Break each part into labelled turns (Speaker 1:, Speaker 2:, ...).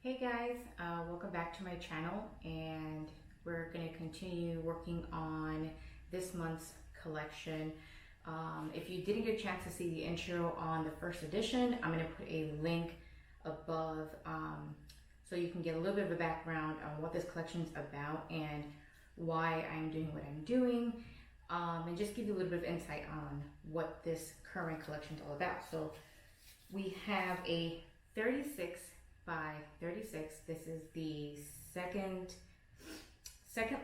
Speaker 1: Hey guys, welcome back to my channel, and we're going to continue working on this month's collection. If you didn't get a chance to see the intro on the first edition, I'm going to put a link above so you can get a little bit of a background on what this collection is about and why I'm doing what I'm doing, and just give you a little bit of insight on what this current collection is all about. So we have a 36 by 36. This is the second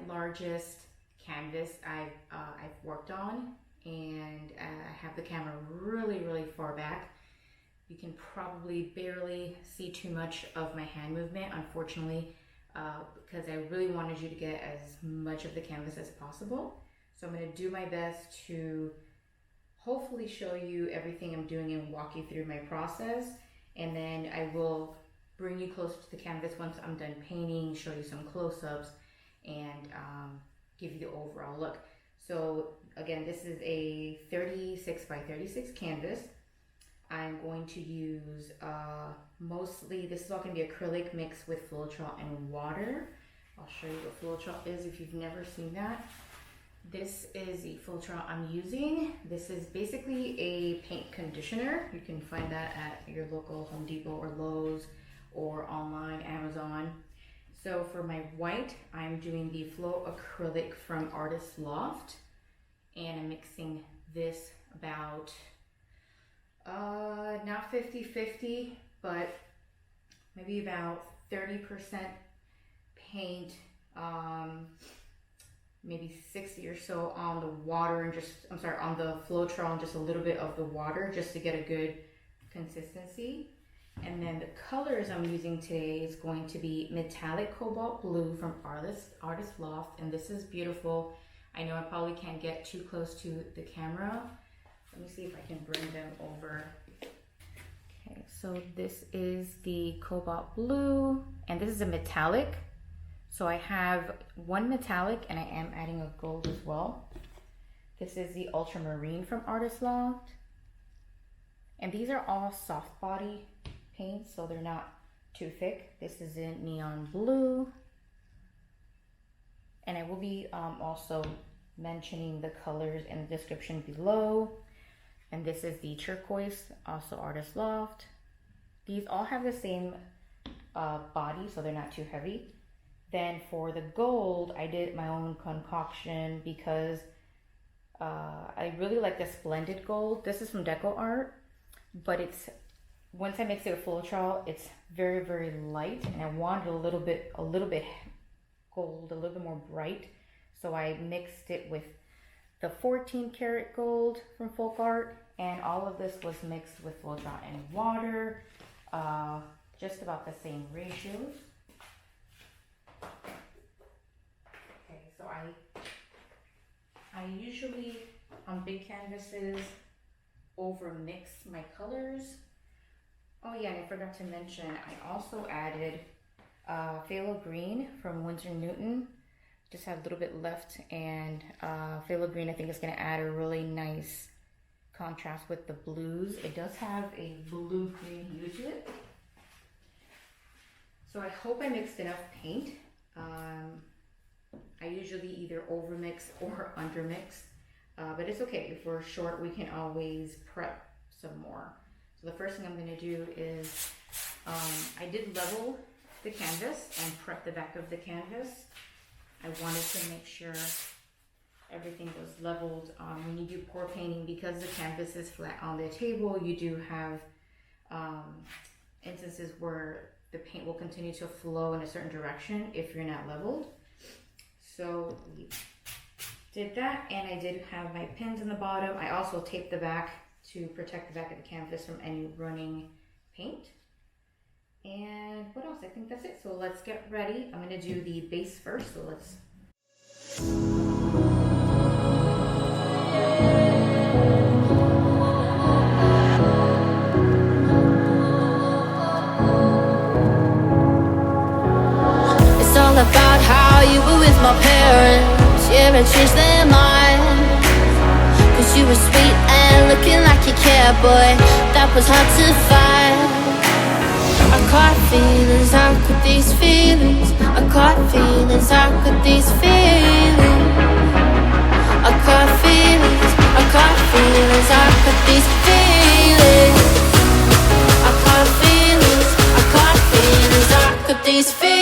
Speaker 1: largest canvas I've worked on, and I have the camera really far back. You can probably barely see too much of my hand movement, unfortunately, because I really wanted you to get as much of the canvas as possible. So I'm going to do my best to hopefully show you everything I'm doing and walk you through my process, and then I will bring you closer to the canvas once I'm done painting, show you some close-ups, and give you the overall look. So again, this is a 36 by 36 canvas. I'm going to use mostly, this is all going to be acrylic mixed with FolkArt and water. I'll show you what FolkArt is if you've never seen that. This is the FolkArt I'm using. This is basically a paint conditioner. You can find that at your local Home Depot or Lowe's, or online, Amazon. So for my white, I'm doing the Flow Acrylic from Artist Loft, and I'm mixing this about, not 50-50, but maybe about 30% paint, maybe 60 or so on the water, and on the FolkArt, and just a little bit of the water just to get a good consistency. And then the colors I'm using today is going to be metallic cobalt blue from Artist Loft, and this is beautiful. I know I probably can't get too close to the camera. Let me see if I can bring them over. Okay, so this is the cobalt blue, and this is a metallic. So I have one metallic, and I am adding a gold as well. This is the ultramarine from Artist Loft, and these are all soft body paints, so they're not too thick. This is in neon blue, and I will be also mentioning the colors in the description below. And this is the turquoise, also Artist Loft. These all have the same body, so they're not too heavy. Then for the gold, I did my own concoction because I really like the Splendid gold. This is from DecoArt, but it's, once I mix it with FolkArt, it's very light, and I wanted a little bit gold, a little bit more bright. So I mixed it with the 14 karat gold from FolkArt, and all of this was mixed with FolkArt and water, just about the same ratios. Okay, so I usually on big canvases over mix my colors. Oh yeah, and I forgot to mention, I also added phthalo green from Winsor Newton. Just have a little bit left, and phthalo green I think is going to add a really nice contrast with the blues. It does have a blue-green hue to it. So I hope I mixed enough paint. I usually either overmix or undermix, but it's okay. If we're short, we can always prep some more. So the first thing I'm going to do is, I did level the canvas and prep the back of the canvas. I wanted to make sure everything was leveled. When you do pour painting, because the canvas is flat on the table, you do have instances where the paint will continue to flow in a certain direction if you're not leveled. So we did that, and I did have my pins in the bottom. I also taped the back to protect the back of the canvas from any running paint. And what else? I think that's it. So let's get ready. I'm going to do the base first. So let's.
Speaker 2: It's all about how you were with my parents. Yeah, I changed their mind. 'Cause you were sweet and looking like you cared, boy. That was hard to find. I I caught feelings, how could these feelings? I caught feelings, how could these feelings? I caught feelings, I caught feelings, how could these feelings? I caught feelings, I caught feelings, how could these feelings?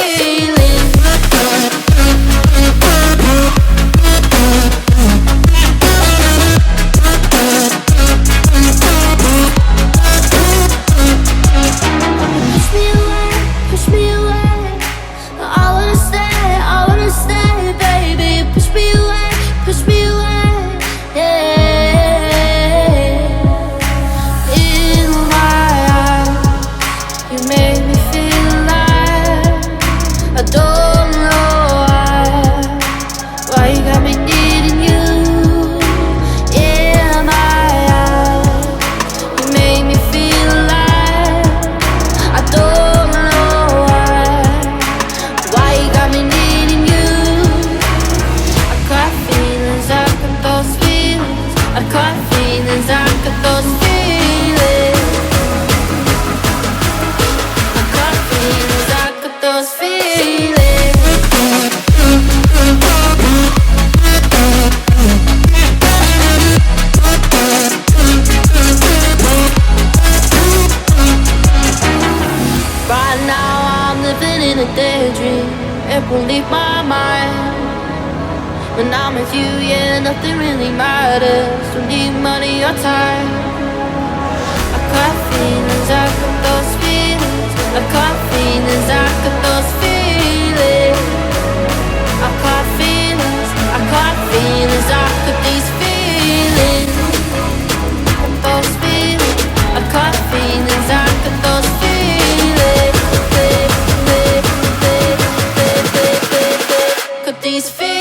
Speaker 2: Push me away, I wanna stay, baby. Push me away, yeah. In my eyes, you make me feel alive. I don't know why you got me needing you. In my eyes, you make me feel alive. I don't know why you got me needing you. I caught feelings, I got those feelings. I caught feelings, I got those feelings. I caught feelings, I got those feelings. Right now I'm living in a daydream. It won't leave my mind. When I'm with you, yeah, nothing really matters. Don't need money or time. I got feelings, I got those feelings. I got feelings, I got those feelings. I got feelings, I got feelings, I got these feelings. Those feelings, I got feelings, I got those feelings. Got these feelings.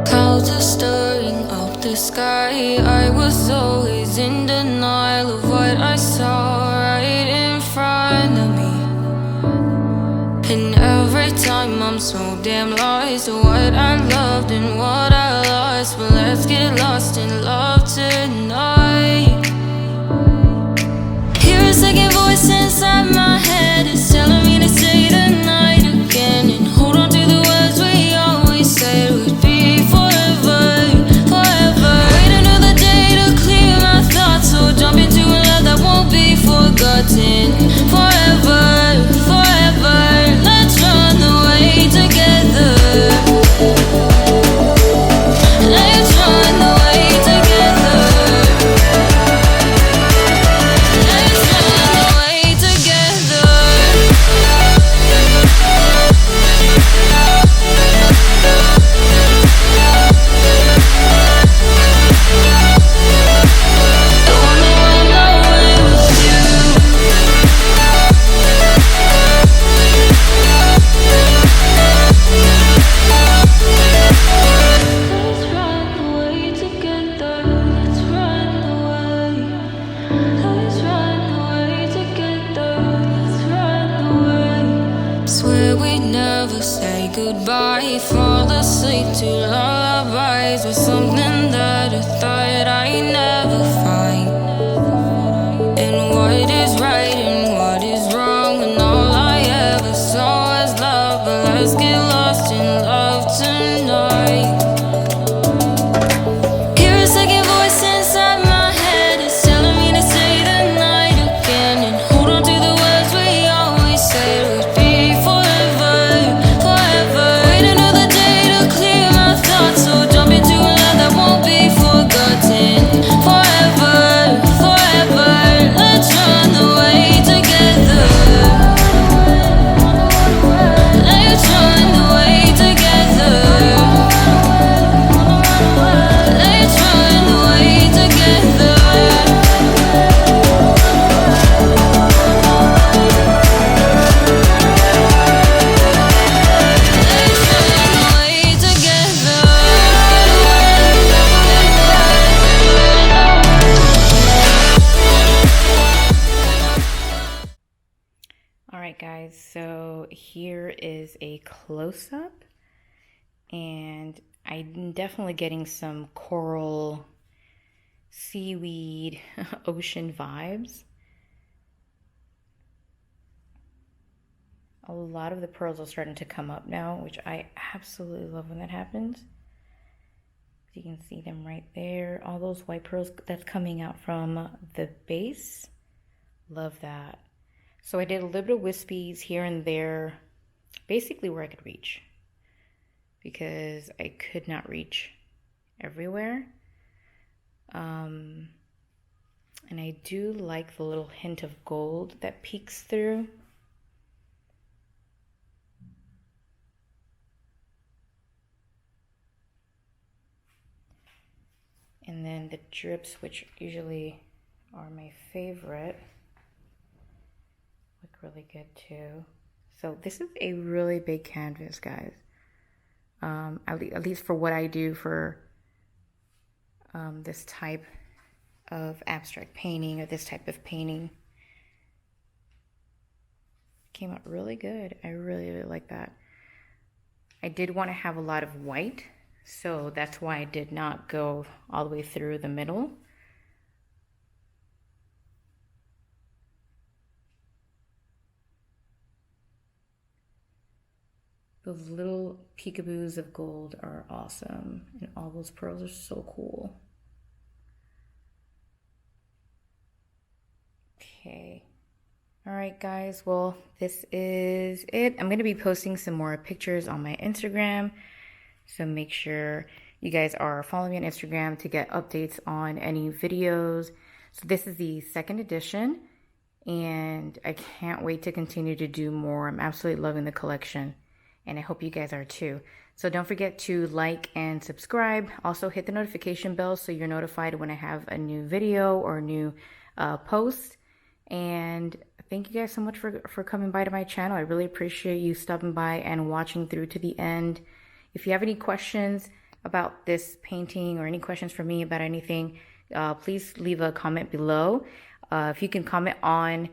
Speaker 2: Clouds are stirring up the sky. I was always in denial of what I saw right in front of me. And every time I'm so damn lost to what I loved and what I lost. But let's get lost in love tonight. Hear a second voice inside my head. It's telling me to say tonight again. And hold on to the words we always said would be forever, forever. Wait another day to clear my thoughts. So jump into a love that won't be forgotten. Forever, forever. Let's run away together. Let's run away together. Let's run away together. I wanna run away with you. Let's run away together. Let's run away. Let's run away together. Let's run away. Swear we'd never say goodbye. Fall asleep to lullabies with something that I thought I'd never find. And what is right and what is wrong, and all I ever saw was love. But let's get lost in love tonight. Hear a second voice inside my head. It's telling me to say tonight again. And hold on to the words we always said would be forever, forever. Wait another day to clear my thoughts. So jump into a love that won't be forgotten. Forever, forever. Let's run away together. Let's run away.
Speaker 1: here is a close-up, and I'm definitely getting some coral, seaweed, ocean vibes. A lot of the pearls are starting to come up now, which I absolutely love when that happens. You can see them right there. All those white pearls that's coming out from the base. Love that. So I did a little bit of wispies here and there, basically where I could reach, because I could not reach everywhere. And I do like the little hint of gold that peeks through. And then the drips, which usually are my favorite, look really good too. So this is a really big canvas, guys. At least for what I do for this type of abstract painting or this type of painting. Came out really good. I really, really like that. I did want to have a lot of white, so that's why I did not go all the way through the middle. Those little peekaboos of gold are awesome, and all those pearls are so cool. Okay. All right, guys. Well, this is it. I'm going to be posting some more pictures on my Instagram. So make sure you guys are following me on Instagram to get updates on any videos. So this is the second edition, and I can't wait to continue to do more. I'm absolutely loving the collection, and I hope you guys are too. So don't forget to like and subscribe. Also hit the notification bell so you're notified when I have a new video or a new post. And thank you guys so much for coming by to my channel. I really appreciate you stopping by and watching through to the end. If you have any questions about this painting or any questions for me about anything, please leave a comment below. If you can comment on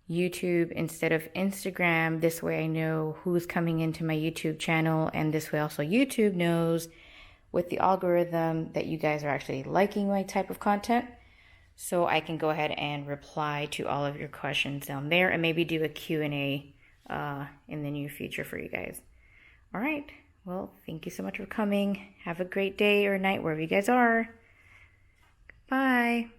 Speaker 1: YouTube instead of Instagram, this way I know who's coming into my YouTube channel, and this way also YouTube knows with the algorithm that you guys are actually liking my type of content. So I can go ahead and reply to all of your questions down there and maybe do a Q&A in the near future for you guys. All right. Well, thank you so much for coming. Have a great day or night wherever you guys are. Bye.